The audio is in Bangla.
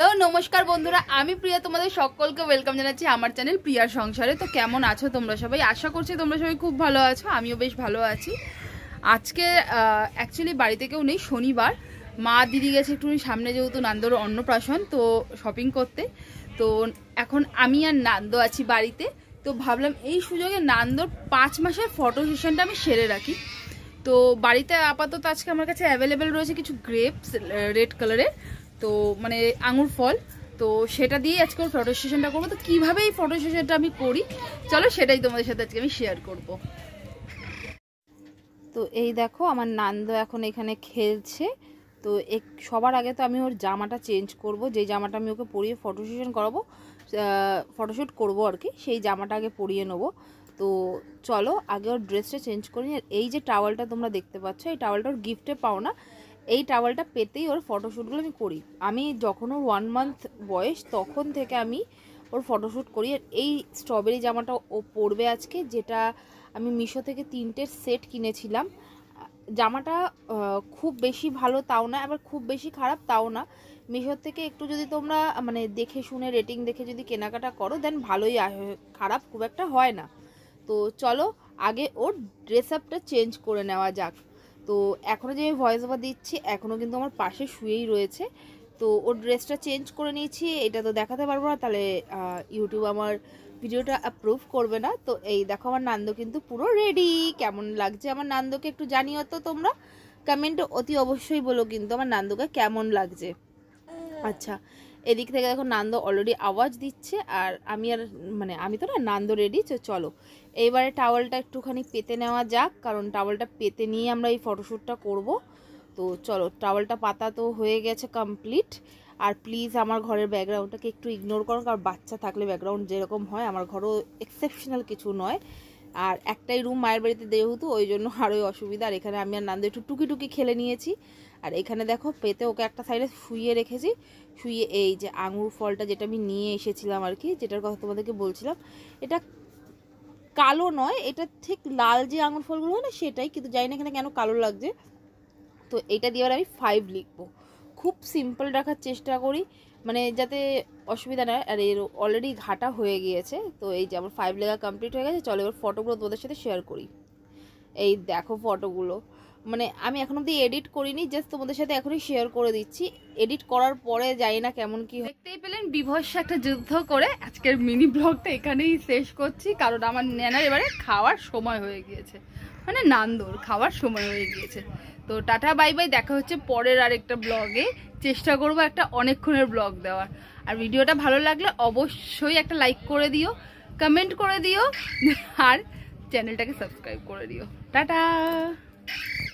হ্যালো নমস্কার বন্ধুরা, আমি প্রিয়া তোমাদের সকলকে ওয়েলকাম জানাচ্ছি আমার চ্যানেল প্রিয়ার সংসারে। তো কেমন আছো তোমরা সবাই? আশা করছি তোমরা সবাই খুব ভালো আছো, আমিও বেশ ভালো আছি। আজকে অ্যাকচুয়ালি বাড়িতে কেউ নেই, শনিবার। মা দিদি গেছে একটু সামনে, যেহেতু নান্দর অন্নপ্রাশন, তো শপিং করতে। তো এখন আমি আর নান্দো আছি বাড়িতে। তো ভাবলাম এই সুযোগে নান্দর 5 মাসের ফটো সেশনটা আমি সেরে রাখি। তো বাড়িতে আপাতত আজকে আমার কাছে অ্যাভেলেবেল রয়েছে কিছু গ্রেপস, রেড কালারের, তো মানে আঙুর ফল। তো সেটা দিয়ে আজকে ওর ফটো সেশনটা করবো। তো কীভাবে এই ফটো সেশনটা আমি করি, চলো সেটাই তোমাদের সাথে আজকে আমি শেয়ার করব। তো এই দেখো আমার নান্দু এখন এখানে খেলছে। তো সবার আগে তো আমি ওর জামাটা চেঞ্জ করব, যে জামাটা আমি ওকে পরিয়ে ফটো সেশন করাবো, ফটোশ্যুট করবো আর কি, সেই জামাটা আগে পরিয়ে নেবো। তো চলো আগে ওর ড্রেসটা চেঞ্জ করি। আর এই যে টাওয়ালটা তোমরা দেখতে পাচ্ছ, এই টাওয়ালটা ওর গিফটে পাও না, এই টাওয়ালটা পেতেই ওর ফটোশ্যুটগুলো আমি করি। আমি যখন ওর 1 মান্থ বয়স তখন থেকে আমি ওর ফটোশ্যুট করি। আর এই স্ট্রবেরি জামাটা ও পরবে আজকে, যেটা আমি মিশো থেকে 3টে সেট কিনেছিলাম। জামাটা খুব বেশি ভালো তাও না, আবার খুব বেশি খারাপ তাও না। মিশোর থেকে একটু যদি তোমরা মানে দেখে শুনে রেটিং দেখে যদি কেনাকাটা করো, দেন ভালোই, খারাপ খুব একটা হয় না। তো চলো আগে ওর ড্রেস আপটা চেঞ্জ করে নেওয়া যাক। তো এখনও যে আমি ভয়েস ওভার দিচ্ছি, এখনও কিন্তু আমার পাশে শুয়েই রয়েছে। তো ওর ড্রেসটা চেঞ্জ করে নিয়েছি, এটা তো দেখাতে পারবো না, তাহলে ইউটিউব আমার ভিডিওটা অ্যাপ্রুভ করবে না। তো এই দেখো আমার নান্দু কিন্তু পুরো রেডি। কেমন লাগছে আমার নান্দুকে একটু জানিও তো তোমরা, কমেন্টে অতি অবশ্যই বলো কিন্তু আমার নান্দুকে কেমন লাগছে। আচ্ছা, এদিক থেকে দেখো নান্দু অলরেডি আওয়াজ দিচ্ছে, আর আমি তো না, নান্দু রেডি। তো চলো এইবারে টাওয়ালটা একটুখানি পেতে নেওয়া যাক, কারণ টাওয়ালটা পেতে নিয়ে আমরা এই ফটোশ্যুটটা করব। তো চলো টাওয়ালটা পাতা তো হয়ে গেছে কমপ্লিট। আর প্লিজ আমার ঘরের ব্যাকগ্রাউন্ডটাকে একটু ইগনোর করো, কারণ বাচ্চা থাকলে ব্যাকগ্রাউন্ড যেরকম হয়, আমার ঘরও এক্সেপশনাল কিছু নয়। আর একটাই রুম মায়ের বাড়িতে যেহেতু, ওই জন্য আরোই অসুবিধা। আর এখানে আমি আর নান্দু একটু টুকি খেলে নিয়েছি। আর এখানে দেখো পেতে ওকে একটা সাইডে শুইয়ে রেখেছি। শুয়ে এই যে আঙুর ফলটা যেটা আমি নিয়ে এসেছিলাম আর কি, যেটার কথা তোমাদেরকে বলছিলাম, এটা কালো নয়, এটা ঠিক লাল যে আঙুর ফলগুলো হয় না সেটাই, কিন্তু জানি না এখানে কেন কালো লাগছে। তো এটা দিয়ে আমি 5 লিখবো। খুব সিম্পল রাখার চেষ্টা করি, মানে যাতে অসুবিধা নয়। আর এর অলরেডি ঘাটা হয়ে গিয়েছে। তো এই যে আমার 5 লেখা কমপ্লিট হয়ে গেছে। চলো এবার ফটোগুলো তোমাদের সাথে শেয়ার করি। এই দেখো ফটোগুলো, মানে আমি এখন অব্দি এডিট করিনি, জাস্ট তোমাদের সাথে এখনই শেয়ার করে দিচ্ছি। এডিট করার পরে জানি না কেমন কি। দেখতেই পেলেন বিভৎস একটা যুদ্ধ করে আজকের মিনি ব্লগটা এখানেই শেষ করছি, কারণ আমার নেনার এবারে খাওয়ার সময় হয়ে গিয়েছে, মানে নান্দুর খাওয়ার সময় হয়ে গিয়েছে। তো টাটা বাই বাই, দেখা হচ্ছে পরের আরেকটা ব্লগে। চেষ্টা করবো একটা অনেকক্ষণের ব্লগ দেওয়ার। আর ভিডিওটা ভালো লাগলে অবশ্যই একটা লাইক করে দিও, কমেন্ট করে দিও, আর চ্যানেলটাকে সাবস্ক্রাইব করে দিও। টাটা।